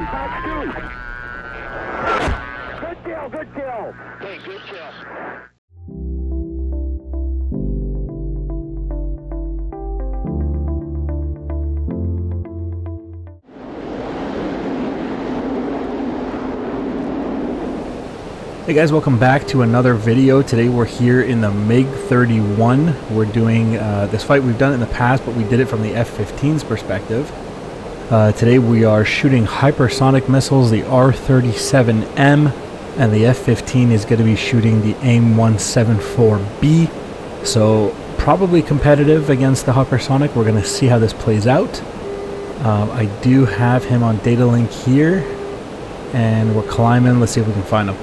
Fox 2. Good kill, good kill. Okay, good kill. Hey guys, welcome back to another video. Today we're here in the Mig-31. We're doing this fight. We've done it in the past, but we did it from the F-15's perspective. Today we are shooting hypersonic missiles, the R-37M, and the F-15 is going to be shooting the Aim-174B. So probably competitive against the hypersonic. We're going to see how this plays out. I do have him on data link here, and we're climbing. Let's see if we can find him.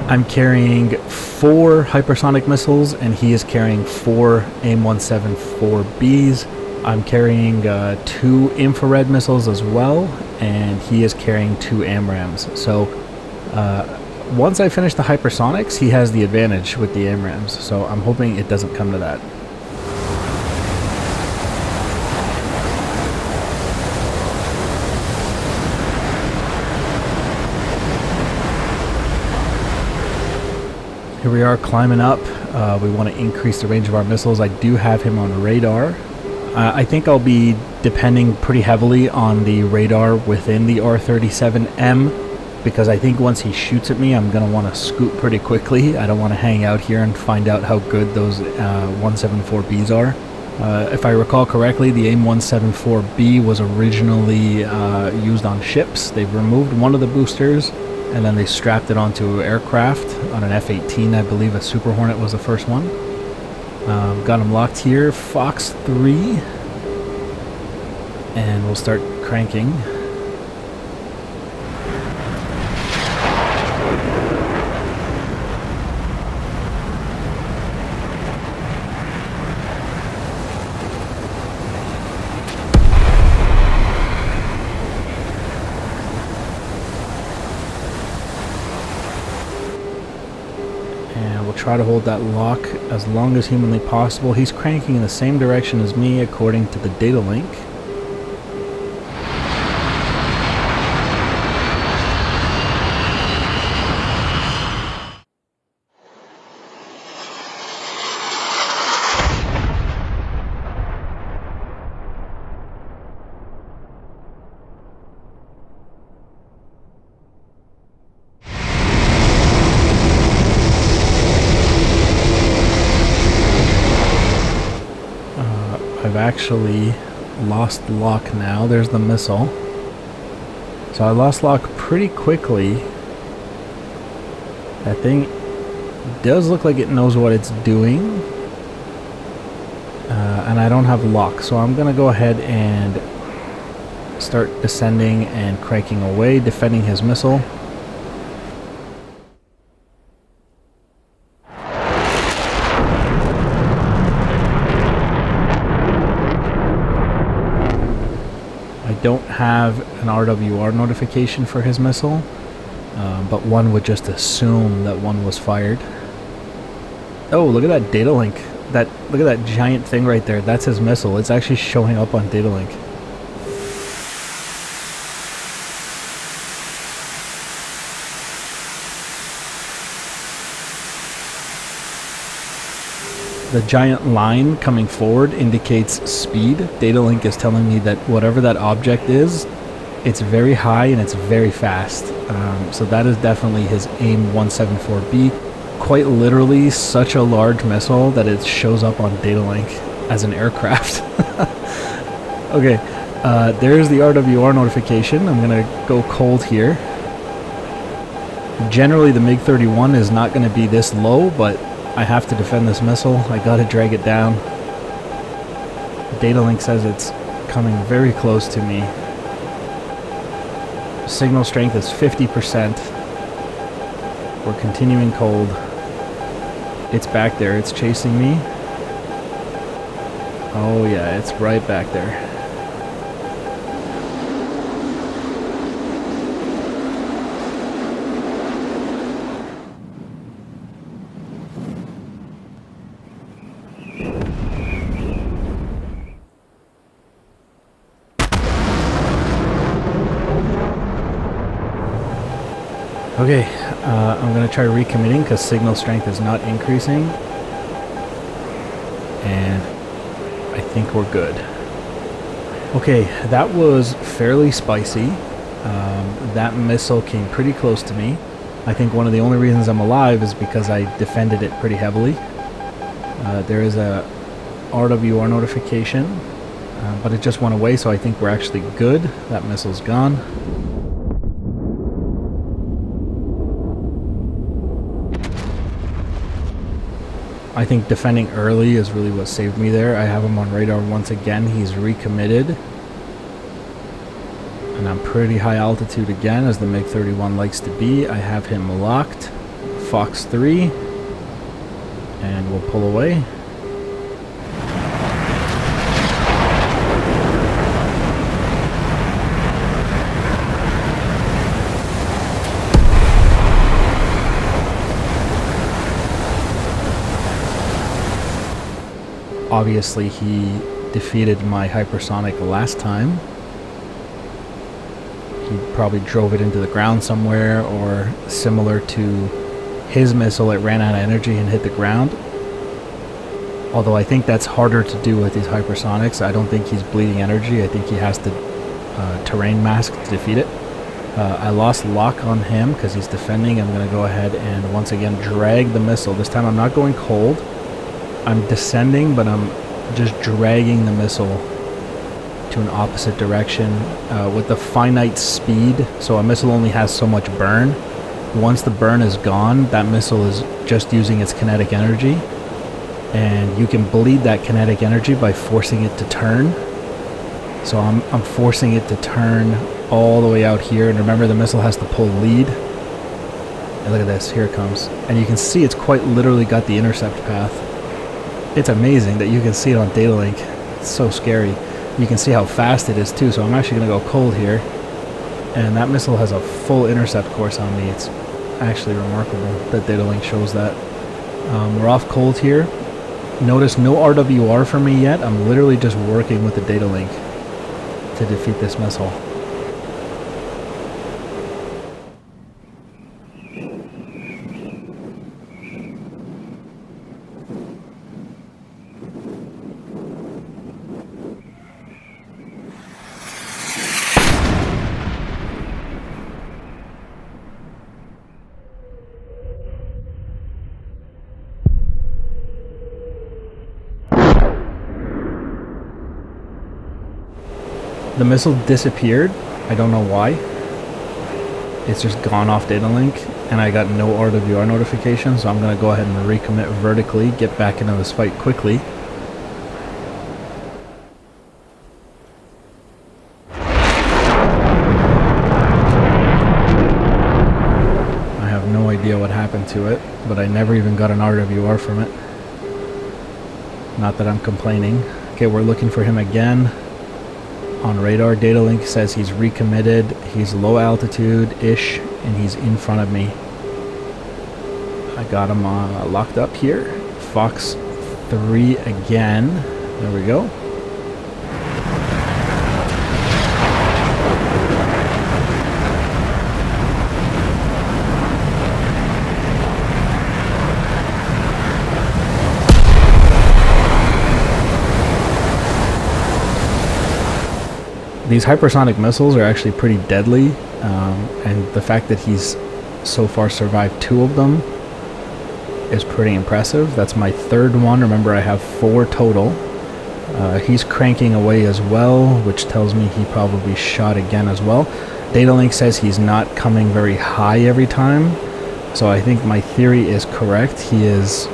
I'm carrying 4 hypersonic missiles and he is carrying 4 Aim-174Bs. I'm carrying 2 infrared missiles as well, and he is carrying 2 AMRAAMs. So once I finish the hypersonics, he has the advantage with the AMRAAMs. So I'm hoping it doesn't come to that. Here we are climbing up. We want to increase the range of our missiles. I do have him on radar. I think I'll be depending pretty heavily on the radar within the R-37M, because I think once he shoots at me, I'm going to want to scoot pretty quickly. I don't want to hang out here and find out how good those 174Bs are. If I recall correctly, the Aim-174B was originally used on ships. They've removed one of the boosters, and then they strapped it onto aircraft on an F-18. I believe a Super Hornet was the first one. Got him locked here, Fox 3, and we'll start cranking. Try to hold that lock as long as humanly possible. He's cranking in the same direction as me according to the data link. I've actually lost lock now. There's the missile. So I lost lock pretty quickly. That thing does look like it knows what it's doing. And I don't have lock, so I'm going to go ahead and start descending and cranking away, defending his missile. Don't have an RWR notification for his missile, but one would just assume that one was fired. Oh, look at that data link. Look at that giant thing right there. That's his missile. It's actually showing up on data link. The giant line coming forward indicates speed. Data link is telling me that whatever that object is, it's very high and it's very fast. So that is definitely his Aim-174B. Quite literally such a large missile that it shows up on data link as an aircraft. Okay, there's the RWR notification. I'm gonna go cold here. Generally the Mig-31 is not gonna be this low, but I have to defend this missile. I gotta drag it down. Data link says it's coming very close to me. Signal strength is 50%. We're continuing cold. It's back there. It's chasing me. Oh yeah, it's right back there. Okay, I'm going to try recommitting because signal strength is not increasing. And I think we're good. Okay, that was fairly spicy. That missile came pretty close to me. I think one of the only reasons I'm alive is because I defended it pretty heavily. There is a RWR notification, but it just went away, so I think we're actually good. That missile's gone. I think defending early is really what saved me there. I have him on radar once again. He's recommitted. And I'm pretty high altitude again, as the Mig-31 likes to be. I have him locked. Fox 3. And we'll pull away. Obviously, he defeated my hypersonic last time. He probably drove it into the ground somewhere, or similar to his missile, it ran out of energy and hit the ground. Although I think that's harder to do with these hypersonics. I don't think he's bleeding energy. I think he has to terrain mask to defeat it. I lost lock on him because he's defending. I'm going to go ahead and once again drag the missile. This time I'm not going cold. I'm descending, but I'm just dragging the missile to an opposite direction with the finite speed. So a missile only has so much burn. Once the burn is gone, that missile is just using its kinetic energy, and you can bleed that kinetic energy by forcing it to turn. So I'm forcing it to turn all the way out here, and remember the missile has to pull lead. And look at this, here it comes, and you can see it's quite literally got the intercept path. It's amazing that you can see it on data link. It's so scary. You can see how fast it is too, so I'm actually going to go cold here. And that missile has a full intercept course on me. It's actually remarkable that data link shows that. We're off cold here. Notice no RWR for me yet. I'm literally just working with the data link to defeat this missile. The missile disappeared. I don't know why. It's just gone off data link, and I got no RWR notification, so I'm going to go ahead and recommit vertically, get back into this fight quickly. I have no idea what happened to it, but I never even got an RWR from it. Not that I'm complaining. Okay, we're looking for him again. On radar, data link says he's recommitted, he's low altitude-ish, and he's in front of me. I got him locked up here. Fox 3 again. There we go. These hypersonic missiles are actually pretty deadly, and the fact that he's so far survived 2 of them is pretty impressive. That's my 3rd one. Remember, I have 4 total. He's cranking away as well, which tells me he probably shot again as well. Datalink says he's not coming very high every time, so I think my theory is correct. He is...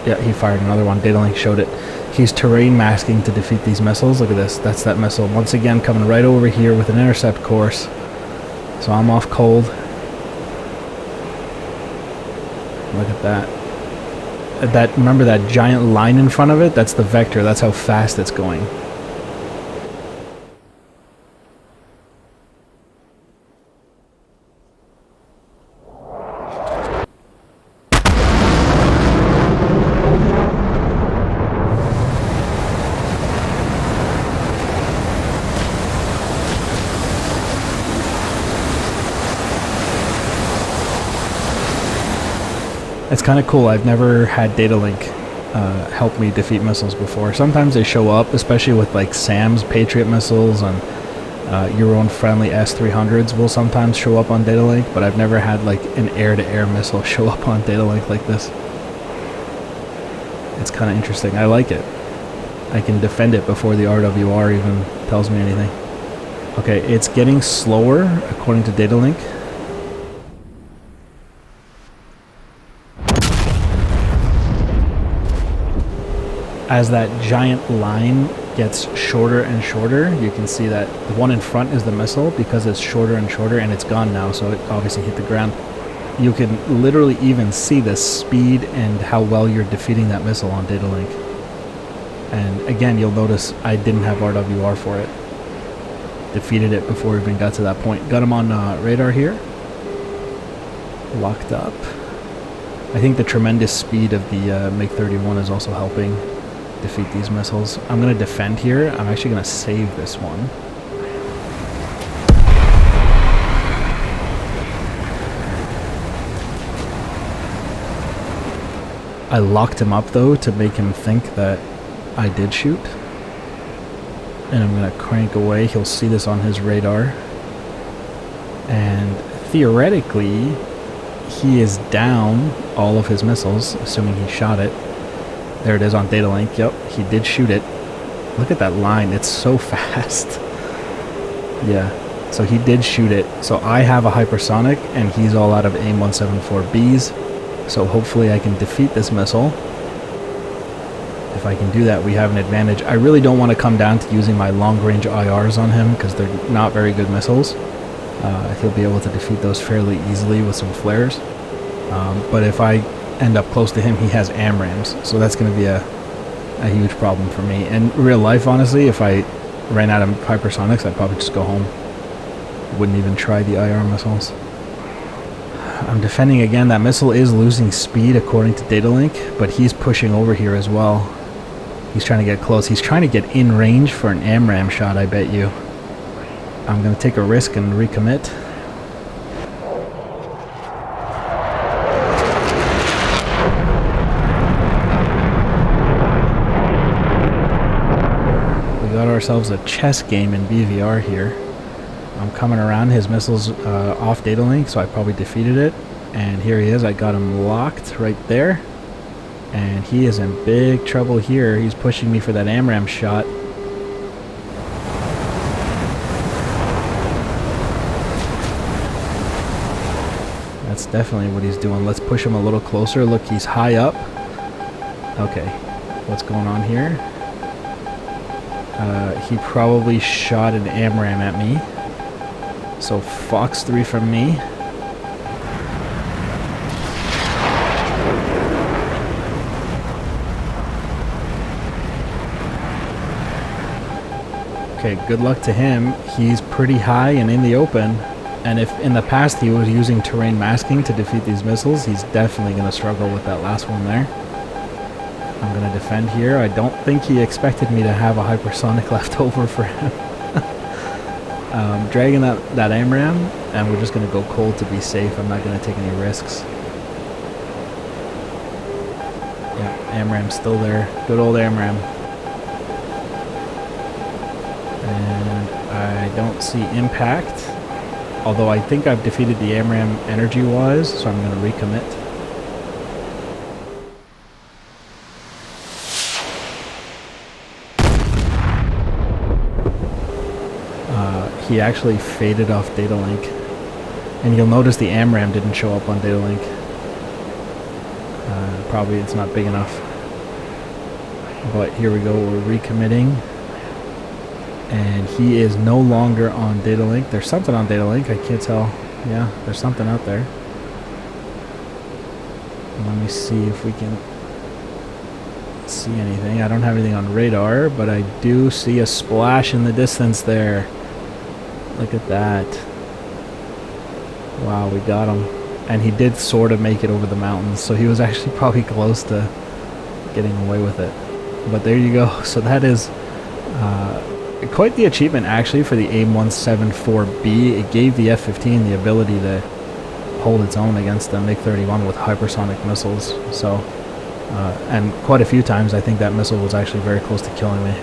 yeah, he fired another one. Datalink showed it. He's terrain masking to defeat these missiles. Look at this. That's that missile. Once again, coming right over here with an intercept course. So I'm off cold. Look at that. Remember that giant line in front of it? That's the vector. That's how fast it's going. It's kind of cool. I've never had data link help me defeat missiles before. Sometimes they show up, especially with like SAM's Patriot missiles, and your own friendly S-300s will sometimes show up on data link, but I've never had like an air-to-air missile show up on data link like this. It's kind of interesting. I like it. I can defend it before the RWR even tells me anything. Okay, it's getting slower according to data link. As that giant line gets shorter and shorter, you can see that the one in front is the missile because it's shorter and shorter, and it's gone now, so it obviously hit the ground. You can literally even see the speed and how well you're defeating that missile on data link. And again, you'll notice I didn't have RWR for it. Defeated it before we even got to that point. Got him on radar here. Locked up. I think the tremendous speed of the Mig-31 is also helping defeat these missiles. I'm going to defend here. I'm actually going to save this one. I locked him up though to make him think that I did shoot. And I'm going to crank away. He'll see this on his radar. And theoretically, he is down all of his missiles, assuming he shot it. There it is on data link. Yep, he did shoot it. Look at that line. It's so fast. Yeah, so he did shoot it. So I have a hypersonic, and he's all out of Aim-174Bs. So hopefully I can defeat this missile. If I can do that, we have an advantage. I really don't want to come down to using my long-range IRs on him because they're not very good missiles. He'll be able to defeat those fairly easily with some flares. But if I end up close to him, he has AMRAAMs, so that's going to be a huge problem for me. In real life, honestly, if I ran out of hypersonics, I'd probably just go home. Wouldn't even try the IR missiles. I'm defending again. That missile is losing speed according to data link, but he's pushing over here as well. He's trying to get close. He's trying to get in range for an AMRAAM shot, I bet you. I'm going to take a risk and recommit. Ourselves a chess game in BVR here. I'm coming around. His missiles off data link, so I probably defeated it. And here he is. I got him locked right there. And he is in big trouble here. He's pushing me for that AMRAAM shot. That's definitely what he's doing. Let's push him a little closer. Look, he's high up. Okay, what's going on here? He probably shot an AMRAAM at me. So Fox 3 from me. Okay, good luck to him. He's pretty high and in the open. And if in the past he was using terrain masking to defeat these missiles, he's definitely going to struggle with that last one there. I'm going to defend here. I don't think he expected me to have a hypersonic left over for him. Dragging that AMRAAM, and we're just going to go cold to be safe. I'm not going to take any risks. Yeah, AMRAAM's still there. Good old AMRAAM. And I don't see impact. Although I think I've defeated the AMRAAM energy-wise, so I'm going to recommit. He actually faded off data link, and you'll notice the AMRAAM didn't show up on data link. Probably it's not big enough, but here we go. We're recommitting, and he is no longer on data link. There's something on data link. I can't tell. Yeah, there's something out there. Let me see if we can see anything. I don't have anything on radar, but I do see a splash in the distance there. Look at that. Wow, we got him. And he did sort of make it over the mountains, so he was actually probably close to getting away with it. But there you go. So that is quite the achievement, actually, for the Aim-174B. It gave the F-15 the ability to hold its own against the Mig-31 with hypersonic missiles. So, and quite a few times I think that missile was actually very close to killing me.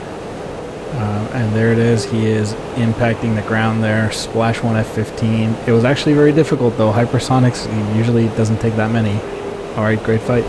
And there it is, he is impacting the ground there, Splash 1 F-15. It was actually very difficult though, hypersonics usually doesn't take that many. Alright, great fight.